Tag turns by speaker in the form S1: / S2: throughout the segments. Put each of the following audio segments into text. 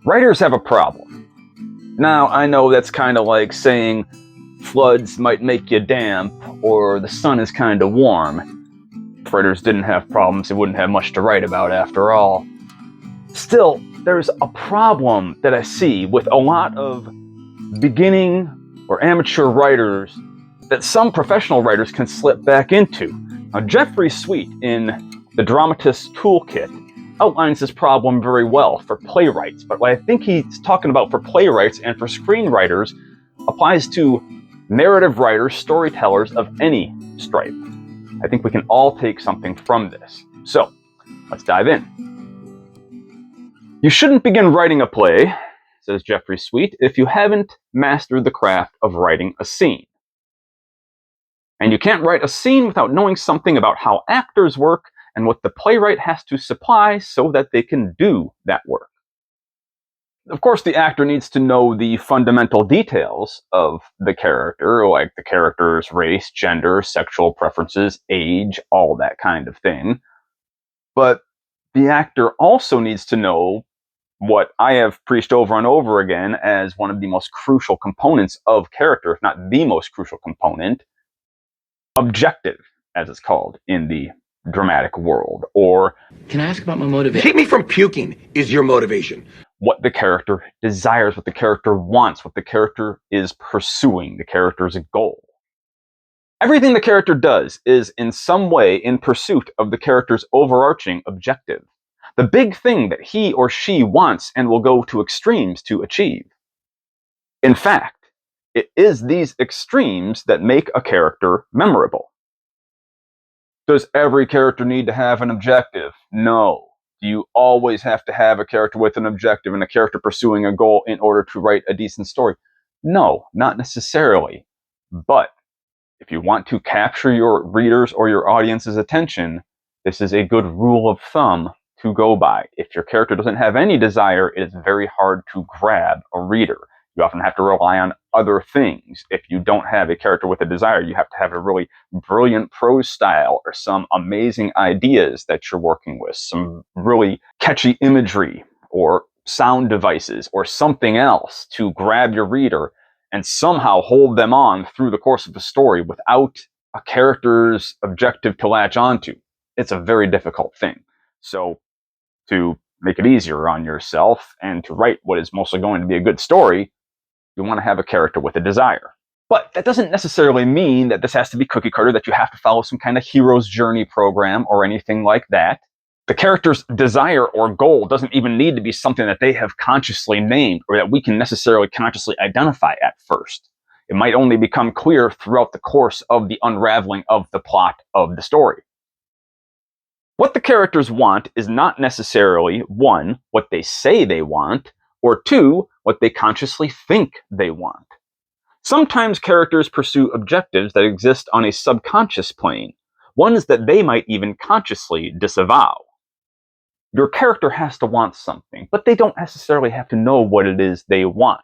S1: Writers have a problem. Now, I know that's kind of like saying floods might make you damp, or the sun is kind of warm. If writers didn't have problems, they wouldn't have much to write about after all. Still, there's a problem that I see with a lot of beginning or amateur writers that some professional writers can slip back into. Now, Jeffrey Sweet in The Dramatist's Toolkit outlines this problem very well for playwrights, but what I think he's talking about for playwrights and for screenwriters applies to narrative writers, storytellers of any stripe. I think we can all take something from this. So, let's dive in. You shouldn't begin writing a play, says Jeffrey Sweet, if you haven't mastered the craft of writing a scene. And you can't write a scene without knowing something about how actors work and what the playwright has to supply so that they can do that work. Of course, the actor needs to know the fundamental details of the character, like the character's race, gender, sexual preferences, age, all that kind of thing. But the actor also needs to know what I have preached over and over again as one of the most crucial components of character, if not the most crucial component, objective, as it's called in the dramatic world, or
S2: can I ask about my motivation?
S3: Keep me from puking is your motivation.
S1: What the character desires, what the character wants, what the character is pursuing, the character's goal. Everything the character does is in some way in pursuit of the character's overarching objective, the big thing that he or she wants and will go to extremes to achieve. In fact, it is these extremes that make a character memorable. Does every character need to have an objective? No. Do you always have to have a character with an objective and a character pursuing a goal in order to write a decent story? No, not necessarily. But if you want to capture your readers' or your audience's attention, this is a good rule of thumb to go by. If your character doesn't have any desire, it is very hard to grab a reader. You often have to rely on other things. If you don't have a character with a desire, you have to have a really brilliant prose style or some amazing ideas that you're working with, some really catchy imagery or sound devices or something else to grab your reader and somehow hold them on through the course of the story without a character's objective to latch onto. It's a very difficult thing. So to make it easier on yourself and to write what is mostly going to be a good story, you want to have a character with a desire. But that doesn't necessarily mean that this has to be cookie cutter, that you have to follow some kind of hero's journey program or anything like that. The character's desire or goal doesn't even need to be something that they have consciously named or that we can necessarily consciously identify at first. It might only become clear throughout the course of the unraveling of the plot of the story. What the characters want is not necessarily, one, what they say they want, or two, what they consciously think they want. Sometimes characters pursue objectives that exist on a subconscious plane, ones that they might even consciously disavow. Your character has to want something, but they don't necessarily have to know what it is they want.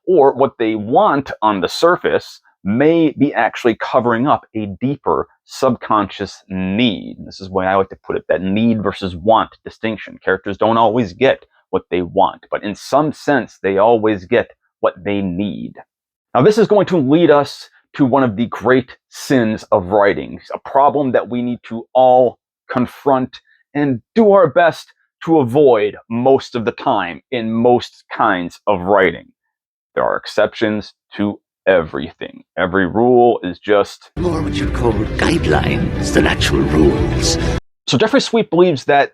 S1: Or what they want on the surface may be actually covering up a deeper subconscious need. This is why I like to put it, that need versus want distinction. Characters don't always get what they want, but in some sense, they always get what they need. Now, this is going to lead us to one of the great sins of writing, a problem that we need to all confront and do our best to avoid most of the time in most kinds of writing. There are exceptions to everything. Every rule is just
S2: more what you call guidelines than actual rules.
S1: So Jeffrey Sweet believes that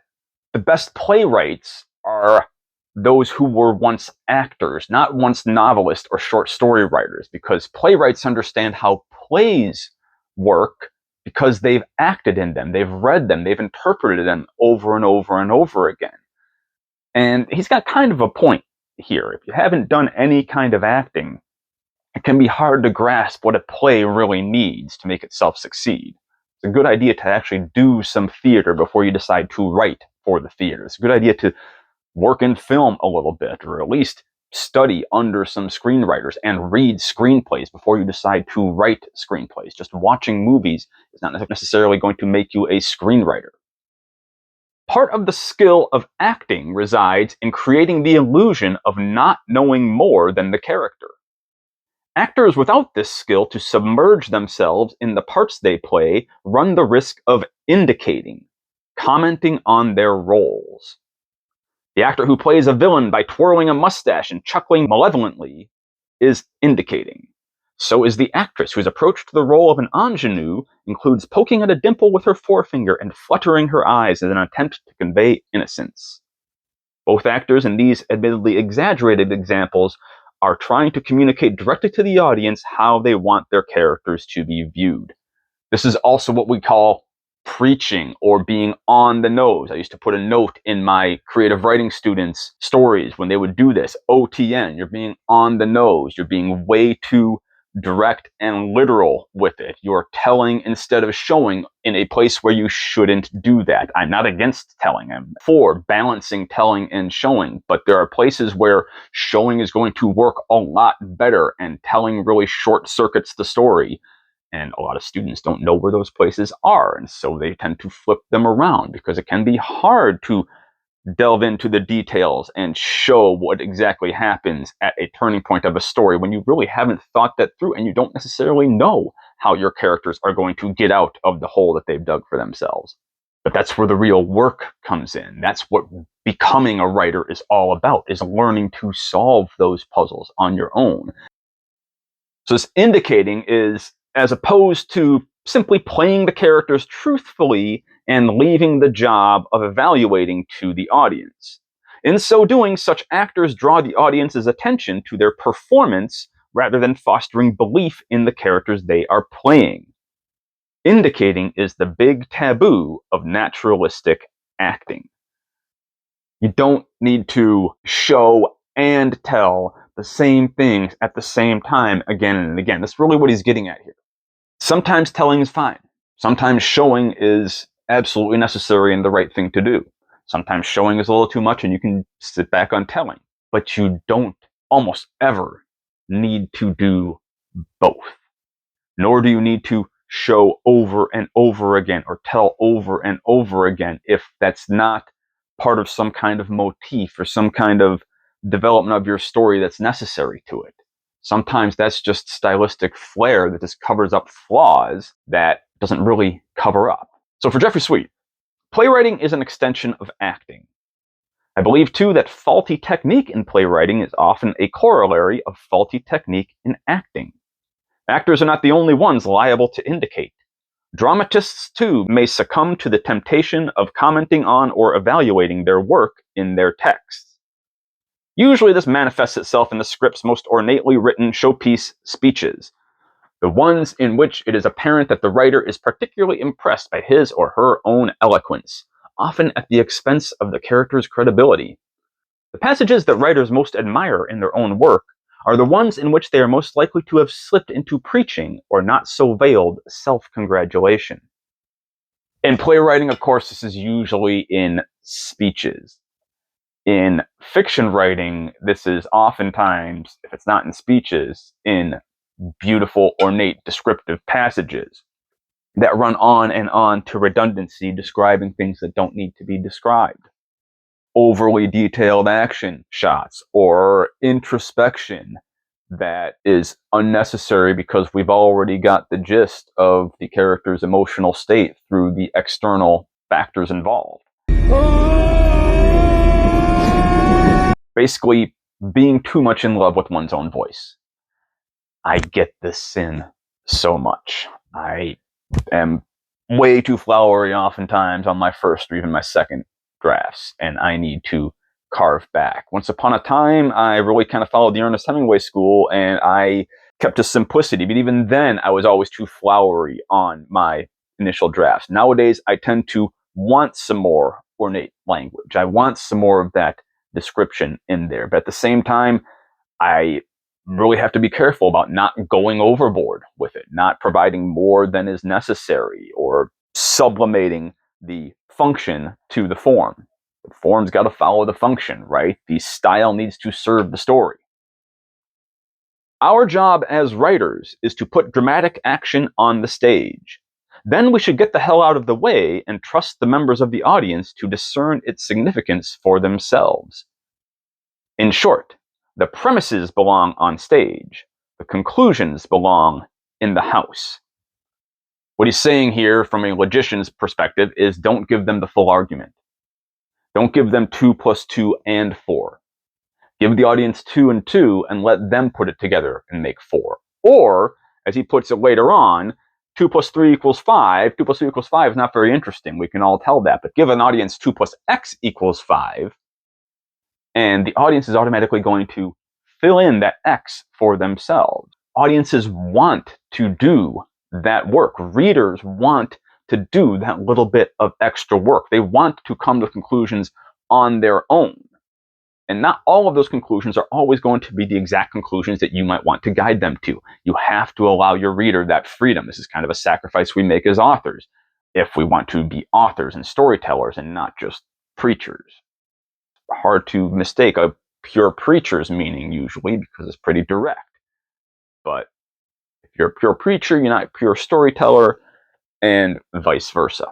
S1: the best playwrights are those who were once actors, not once novelists or short story writers, because playwrights understand how plays work because they've acted in them, they've read them, they've interpreted them over and over and over again. And he's got kind of a point here. If you haven't done any kind of acting, it can be hard to grasp what a play really needs to make itself succeed. It's a good idea to actually do some theater before you decide to write for the theater. It's a good idea to work in film a little bit, or at least study under some screenwriters and read screenplays before you decide to write screenplays. Just watching movies is not necessarily going to make you a screenwriter. Part of the skill of acting resides in creating the illusion of not knowing more than the character. Actors without this skill to submerge themselves in the parts they play run the risk of indicating, commenting on their roles. The actor who plays a villain by twirling a mustache and chuckling malevolently is indicating. So is the actress whose approach to the role of an ingenue includes poking at a dimple with her forefinger and fluttering her eyes in an attempt to convey innocence. Both actors in these admittedly exaggerated examples are trying to communicate directly to the audience how they want their characters to be viewed. This is also what we call preaching or being on the nose. I used to put a note in my creative writing students' stories when they would do this. OTN, you're being on the nose. You're being way too direct and literal with it. You're telling instead of showing in a place where you shouldn't do that. I'm not against telling. I'm for balancing telling and showing, but there are places where showing is going to work a lot better and telling really short circuits the story. And a lot of students don't know where those places are, and so they tend to flip them around because it can be hard to delve into the details and show what exactly happens at a turning point of a story when you really haven't thought that through and you don't necessarily know how your characters are going to get out of the hole that they've dug for themselves. But that's where the real work comes in. That's what becoming a writer is all about, is learning to solve those puzzles on your own. So this indicating is, as opposed to simply playing the characters truthfully and leaving the job of evaluating to the audience. In so doing, such actors draw the audience's attention to their performance rather than fostering belief in the characters they are playing. Indicating is the big taboo of naturalistic acting. You don't need to show and tell the same things at the same time again and again. That's really what he's getting at here. Sometimes telling is fine. Sometimes showing is absolutely necessary and the right thing to do. Sometimes showing is a little too much and you can sit back on telling. But you don't almost ever need to do both. Nor do you need to show over and over again or tell over and over again if that's not part of some kind of motif or some kind of development of your story that's necessary to it. Sometimes that's just stylistic flair that just covers up flaws that doesn't really cover up. So for Jeffrey Sweet, playwriting is an extension of acting. I believe, too, that faulty technique in playwriting is often a corollary of faulty technique in acting. Actors are not the only ones liable to indicate. Dramatists, too, may succumb to the temptation of commenting on or evaluating their work in their texts. Usually this manifests itself in the script's most ornately written showpiece speeches, the ones in which it is apparent that the writer is particularly impressed by his or her own eloquence, often at the expense of the character's credibility. The passages that writers most admire in their own work are the ones in which they are most likely to have slipped into preaching or not so veiled self-congratulation. In playwriting, of course, this is usually in speeches. In fiction writing, this is oftentimes, if it's not in speeches, in beautiful, ornate, descriptive passages that run on and on to redundancy, describing things that don't need to be described. Overly detailed action shots or introspection that is unnecessary because we've already got the gist of the character's emotional state through the external factors involved. Basically, being too much in love with one's own voice. I get this sin so much. I am way too flowery oftentimes on my first or even my second drafts, and I need to carve back. Once upon a time, I really kind of followed the Ernest Hemingway school, and I kept to simplicity, but even then, I was always too flowery on my initial drafts. Nowadays, I tend to want some more ornate language. I want some more of that description in there, but at the same time, I really have to be careful about not going overboard with it, not providing more than is necessary or sublimating the function to the form. The form's got to follow the function, right? The style needs to serve the story. Our job as writers is to put dramatic action on the stage. then we should get the hell out of the way and trust the members of the audience to discern its significance for themselves. In short, the premises belong on stage. The conclusions belong in the house. What he's saying here from a logician's perspective is don't give them the full argument. Don't give them 2 plus 2 and 4. Give the audience 2 and 2 and let them put it together and make 4. Or, as he puts it later on, 2 plus 3 equals 5. 2 plus 3 equals 5 is not very interesting. We can all tell that. But give an audience 2 plus x equals 5, and the audience is automatically going to fill in that x for themselves. Audiences want to do that work. Readers want to do that little bit of extra work. They want to come to conclusions on their own. And not all of those conclusions are always going to be the exact conclusions that you might want to guide them to. You have to allow your reader that freedom. This is kind of a sacrifice we make as authors, if we want to be authors and storytellers and not just preachers. Hard to mistake a pure preacher's meaning usually because it's pretty direct. But if you're a pure preacher, you're not a pure storyteller, and vice versa.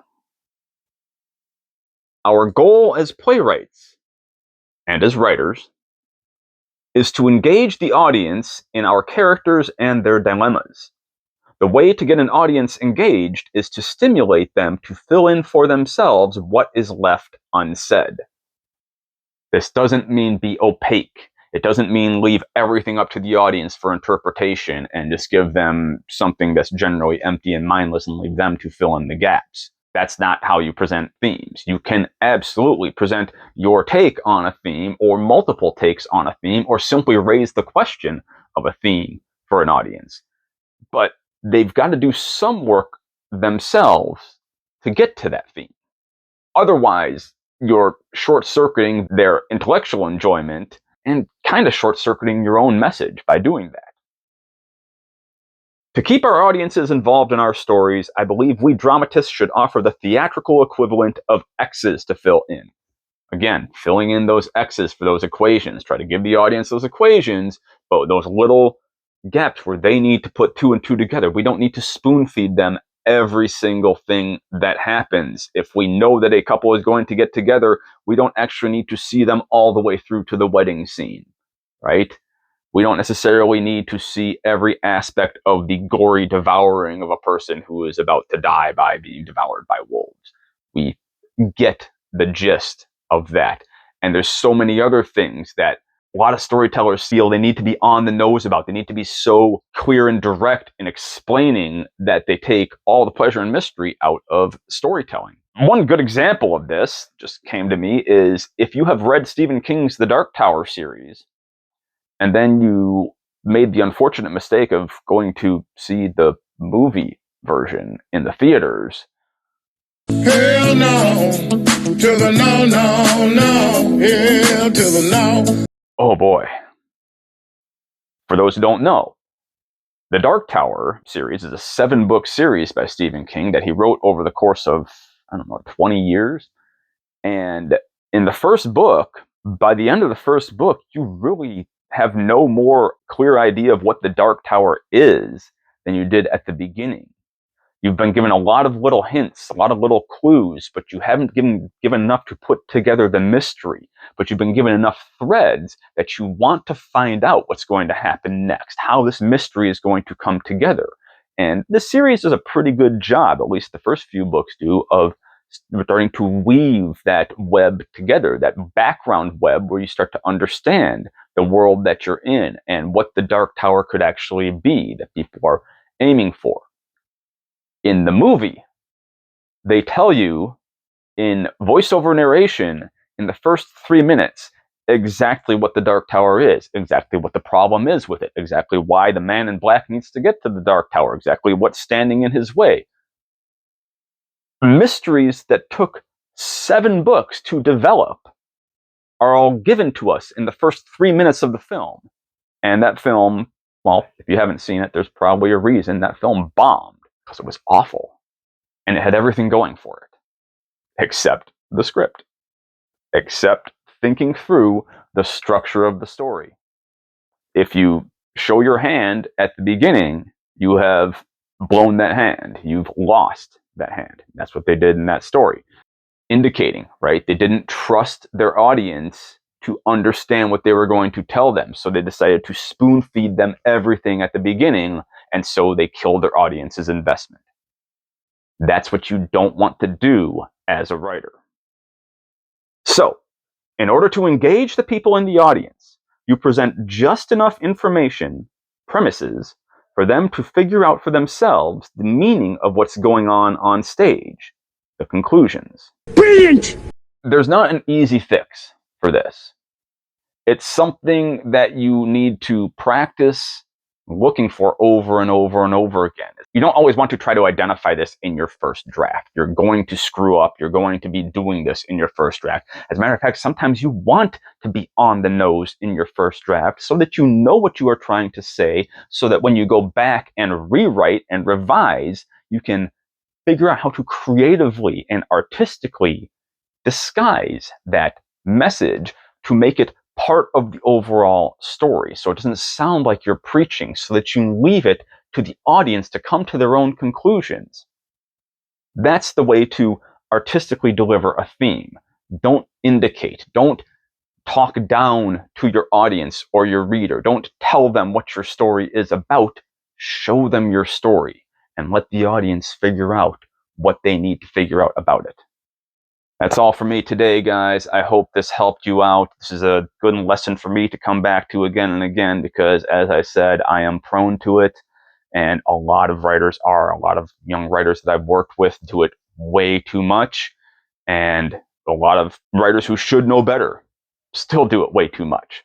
S1: Our goal as playwrights and as writers is to engage the audience in our characters and their dilemmas. The way to get an audience engaged is to stimulate them to fill in for themselves what is left unsaid. This doesn't mean be opaque. It doesn't mean leave everything up to the audience for interpretation and just give them something that's generally empty and mindless and leave them to fill in the gaps. That's not how you present themes. You can absolutely present your take on a theme or multiple takes on a theme or simply raise the question of a theme for an audience. But they've got to do some work themselves to get to that theme. Otherwise, you're short-circuiting their intellectual enjoyment and kind of short-circuiting your own message by doing that. To keep our audiences involved in our stories, I believe we dramatists should offer the theatrical equivalent of X's to fill in. Again, filling in those X's for those equations. Try to give the audience those equations, but those little gaps where they need to put 2 and 2 together. We don't need to spoon-feed them every single thing that happens. If we know that a couple is going to get together, we don't actually need to see them all the way through to the wedding scene, right? We don't necessarily need to see every aspect of the gory devouring of a person who is about to die by being devoured by wolves. We get the gist of that. And there's so many other things that a lot of storytellers feel they need to be on the nose about. They need to be so clear and direct in explaining that they take all the pleasure and mystery out of storytelling. One good example of this just came to me is if you have read Stephen King's The Dark Tower series, and then you made the unfortunate mistake of going to see the movie version in the theaters.
S4: Hell no, to the no, no, no, hell to the no.
S1: Oh boy. For those who don't know, the Dark Tower series is a 7-book series by Stephen King that he wrote over the course of, 20 years. And in the first book, by the end of the first book, you really have no more clear idea of what the Dark Tower is than you did at the beginning. You've been given a lot of little hints, a lot of little clues, but you haven't given enough to put together the mystery. But you've been given enough threads that you want to find out what's going to happen next, how this mystery is going to come together. And this series does a pretty good job, at least the first few books do, of starting to weave that web together, that background web where you start to understand the world that you're in and what the Dark Tower could actually be that people are aiming for. In the movie, they tell you in voiceover narration in the first 3 minutes exactly what the Dark Tower is, exactly what the problem is with it, exactly why the man in black needs to get to the Dark Tower, exactly what's standing in his way. Mysteries that took 7 books to develop are all given to us in the first 3 minutes of the film. And that film, well, if you haven't seen it, there's probably a reason that film bombed, because it was awful. And it had everything going for it, except the script, except thinking through the structure of the story. If you show your hand at the beginning, you have blown that hand. You've lost that hand. That's what they did in that story. Indicating, right? They didn't trust their audience to understand what they were going to tell them. So they decided to spoon feed them everything at the beginning. And so they killed their audience's investment. That's what you don't want to do as a writer. So, in order to engage the people in the audience, you present just enough information, premises, for them to figure out for themselves the meaning of what's going on stage, the conclusions.
S2: Brilliant!
S1: There's not an easy fix for this. It's something that you need to practice looking for over and over and over again. You don't always want to try to identify this in your first draft. You're going to screw up. You're going to be doing this in your first draft. As a matter of fact, sometimes you want to be on the nose in your first draft so that you know what you are trying to say, so that when you go back and rewrite and revise, you can figure out how to creatively and artistically disguise that message to make it part of the overall story, so it doesn't sound like you're preaching, so that you leave it to the audience to come to their own conclusions. That's the way to artistically deliver a theme. Don't indicate, don't talk down to your audience or your reader. Don't tell them what your story is about. Show them your story and let the audience figure out what they need to figure out about it. That's all for me today, guys. I hope this helped you out. This is a good lesson for me to come back to again and again because, as I said, I am prone to it. And a lot of writers are. A lot of young writers that I've worked with do it way too much. And a lot of writers who should know better still do it way too much.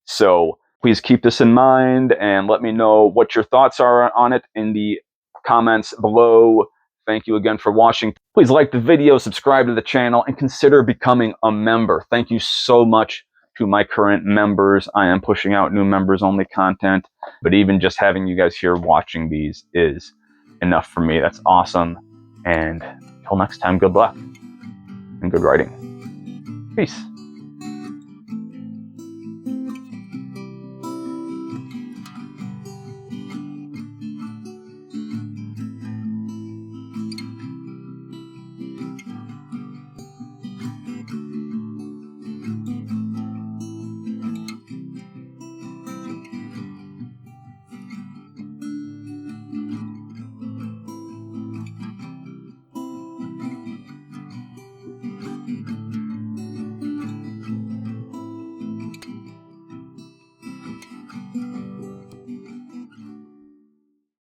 S1: So please keep this in mind and let me know what your thoughts are on it in the comments below. Thank you again for watching. Please like the video, subscribe to the channel, and consider becoming a member. Thank you so much to my current members. I am pushing out new members-only content, but even just having you guys here watching these is enough for me. That's awesome. And until next time, good luck and good writing. Peace.